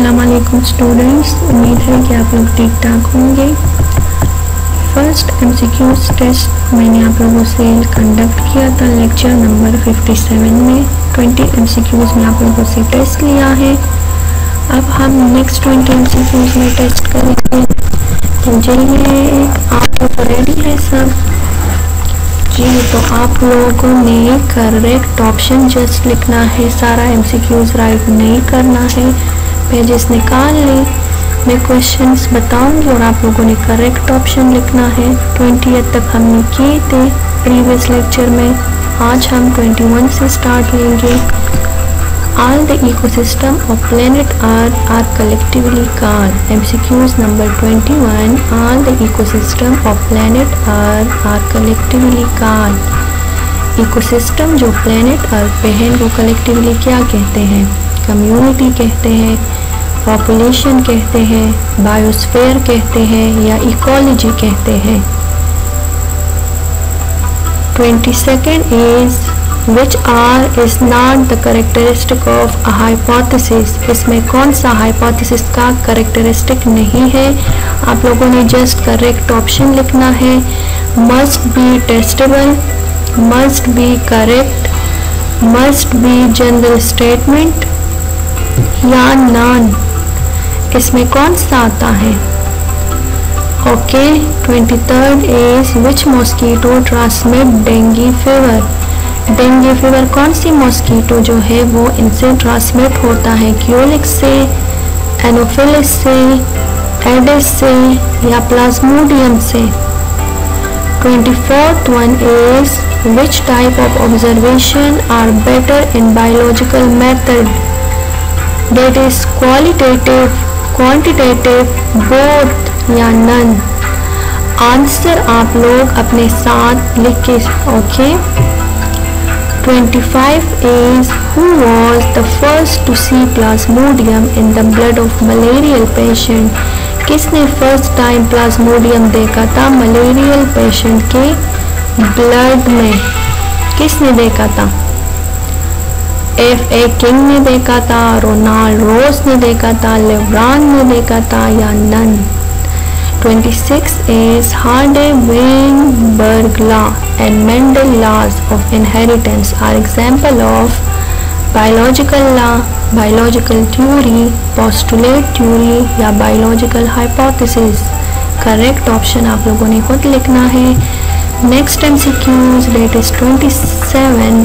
अस्सलामुअलैकुम स्टूडेंट्स, उम्मीद है कि आप लोग ठीक ठाक होंगे। फर्स्ट एमसीक्यूज टेस्ट मैंने आप लोगों से कंडक्ट किया था लेक्चर नंबर 57 में। 20 एमसीक्यूज में आप लोगों से टेस्ट लिया है। अब हम नेक्स्ट 20 एमसीक्यूज में टेस्ट करेंगे। तो चलिए, आप लोग रेडी है सब? जी, तो आप लोगों ने करेक्ट ऑप्शन जस्ट लिखना है, सारा एमसीक्यूज राइट नहीं करना है। पेजेस निकाल लें, मैं क्वेश्चंस बताऊंगी और आप लोगों ने करेक्ट ऑप्शन लिखना है। 20 तक हमने किए थे प्रीवियस लेक्चर में, आज हम 21 से स्टार्ट लेंगे। All the ecosystem of planet Earth are collectively called MCQs number 21. All the ecosystem of planet Earth are collectively called। Ecosystem जो प्लेनेट अर्थ पे है वो कलेक्टिवली क्या कहते हैं? कम्युनिटी कहते हैं, पॉपुलेशन कहते हैं, बायोस्फीयर कहते हैं या इकोलॉजी कहते हैं। 22nd is which R is not the characteristic of a hypothesis। इसमें कौन सा हाइपोथेसिस का कैरेक्टरिस्टिक नहीं है? आप लोगों ने जस्ट करेक्ट ऑप्शन लिखना है। Must be testable, must be correct, must be general statement या नॉन। इसमें कौन सा आता है? Okay. 23rd is which mosquito transmit dengue fever। Dengue fever कौन सी मॉस्किटो जो है वो इनसे ट्रांसमिट होता है? क्यूलिक्स से, एनोफिलिस से, एडिस से या प्लाज्मोडियम से। 24th one is which type of observation are better in biological method। that is qualitative, quantitative, both या none। आंसर आप लोग अपने साथ लिख के okay. 25 is who was the first to see plasmodium in the blood of malarial patient। किसने first time Plasmodium देखा था मलेरियल पेशेंट के ब्लड में? किसने देखा था? F.A. किंग ने देखा था, रोनाल्ड रोज ने देखा था, लेब्रान ने देखा था या none. 26 is Hardy-Weinberg law and Mendel laws of inheritance are example of biological law, biological theory, postulate theory या biological hypothesis। करेक्ट ऑप्शन आप लोगों ने खुद लिखना है। Next MCQs that is 27।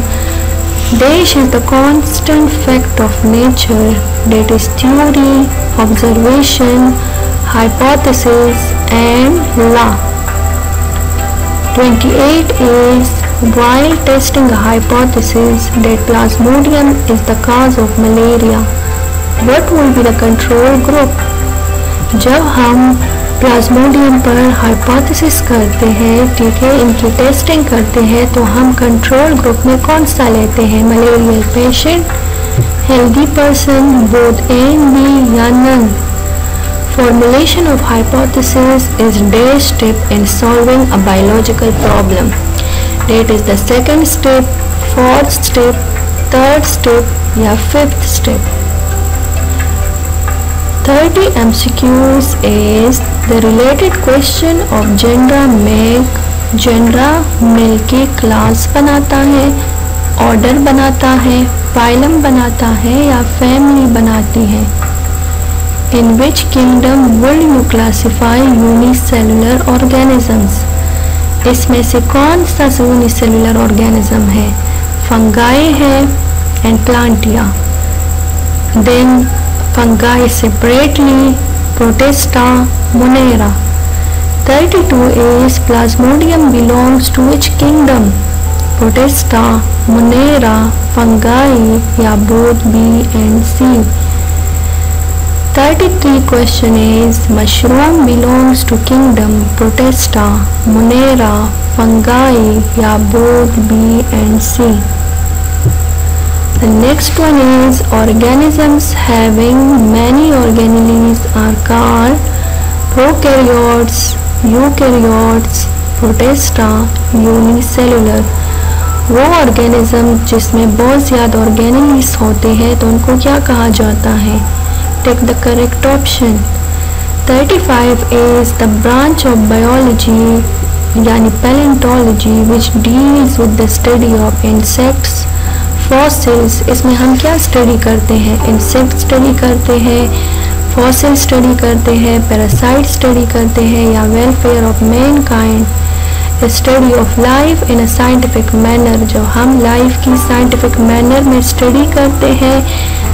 Dash is the constant fact of nature, that is theory, observation, hypothesis and law। 28 is while testing a hypothesis that plasmodium is the cause of malaria, what will be the control group। जब हम Plasmodium पर hypothesis करते हैं, ठीक है, इनकी testing करते हैं, तो हम कंट्रोल ग्रुप में कौन सा लेते हैं? Malarial patient, healthy person, both A and B या none. Formulation of hypothesis is dash step in solving a biological problem। That is the second step, fourth step, third step या fifth step। 30 MCQs is the related question of gender make। जेंडरा मिल के class बनाता है, order बनाता है, phylum बनाता है या family बनाती है। In which kingdom will you classify unicellular organisms। इसमें से कौन सा यूनिसेलुलर ऑर्गेनिज्म है? फंगाई है and plantae. Then fungi separately, protista, monera. 32 is plasmodium belongs to which kingdom? Protista, monera, fungi या both B and C। 33 question is mushroom belongs to kingdom Protista, Monera, fungi या both B and C। The next one is organisms having many organelles are called prokaryotes, eukaryotes, Protista, unicellular। वो organism जिसमें बहुत ज़्यादा organelles होते हैं तो उनको क्या कहा जाता है? take the correct option. 35 is the branch of biology यानी paleontology which deals with the study of insects, fossils. इसमें हम क्या स्टडी करते हैं? इंसेक्ट स्टडी करते हैं, फॉसिल स्टडी करते हैं, पैरासाइट स्टडी करते हैं, या welfare of Mankind, study of life in a scientific manner. जो हम लाइफ की साइंटिफिक मैनर में स्टडी करते हैं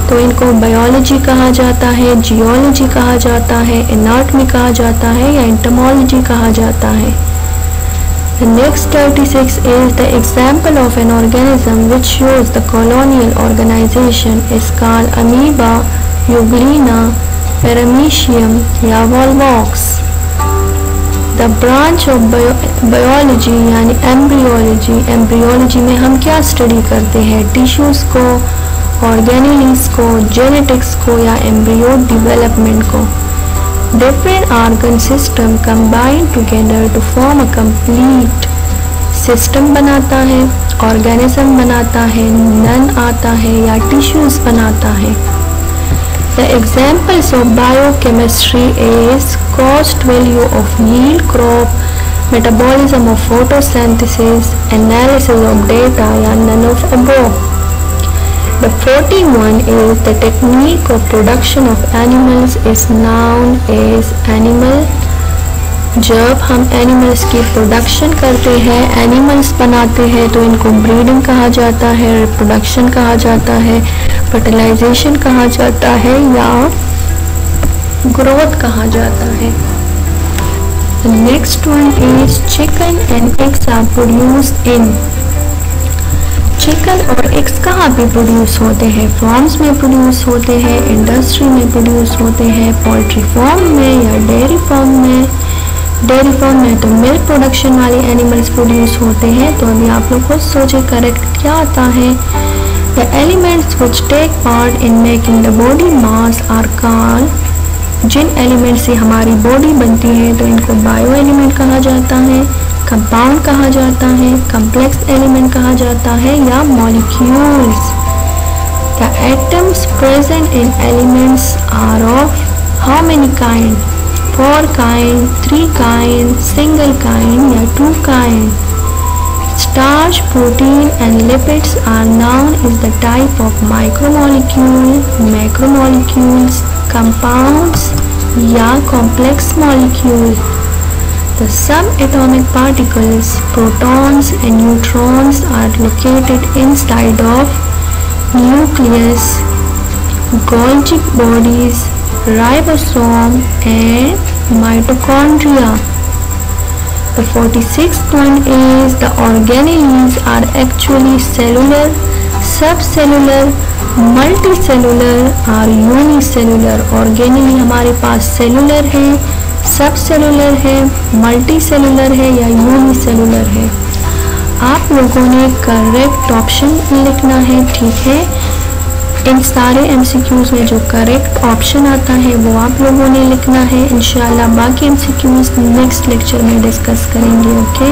तो इनको बायोलॉजी कहा जाता है, जियोलॉजी कहा जाता है, एनाटॉमी कहा जाता है, या एंटोमोलॉजी कहा जाता है. The next 36 is the example of an organism which shows the colonial organization is called amoeba, euglena, paramecium या volvox. The branch of biology यानी embryology. embryology में हम क्या स्टडी करते हैं? टिश्यूज को, ऑर्गेनेल्स को, जेनेटिक्स को, या एम्ब्रियो डेवलपमेंट को. Different organ system combine together to form a complete system बनाता है, organism बनाता है, नन आता है, या tissues बनाता है. The examples of biochemistry is cost value of yield crop, metabolism of photosynthesis, analysis of data, या none of above. The 41 is the technique of production of animals is known as animal. जब हम animals की production करते हैं, animals बनाते हैं, तो इनको ब्रीडिंग कहा जाता है, रिप्रोडक्शन कहा जाता है, फर्टिलाइजेशन कहा जाता है, या ग्रोथ कहा जाता है. The next one is chicken and eggs are produced in. Chicken और एग्स कहाँ पे प्रोड्यूस होते हैं? फार्म्स में प्रोड्यूस होते हैं, इंडस्ट्री में प्रोड्यूस होते हैं, पोल्ट्री फार्म में या डेयरी फार्म में. डेयरी फार्म में तो मिल्क प्रोडक्शन वाले एनिमल्स प्रोड्यूस होते हैं. तो अभी आप लोग खुद सोचे करेक्ट क्या आता है. The elements which take part in making the body mass are called. जिन एलिमेंट से हमारी बॉडी बनती है तो इनको बायो एलिमेंट कहा जाता है, कंपाउंड कहा जाता है, कॉम्प्लेक्स एलिमेंट कहा जाता है, या molecules. The atoms present in elements are of how many kind? 4 kind, 3 kind, single kind, या 2 kind. Starch, protein and lipids are known as the type of micromolecule, macromolecules, compounds, या complex molecule. The subatomic particles, protons and neutrons are located inside of nucleus, Golgi bodies, ribosome and mitochondria. The 46th one is the organelles are actually cellular, subcellular, multicellular और unicellular. organelle हमारे पास cellular है, सब cellular है, multi cellular है, या unicellular है. आप लोगों ने करेक्ट ऑप्शन लिखना है. ठीक है, इन सारे MCQs में जो करेक्ट ऑप्शन आता है वो आप लोगों ने लिखना है. इंशाल्लाह बाकी MCQs नेक्स्ट लेक्चर में डिस्कस करेंगे. ओके.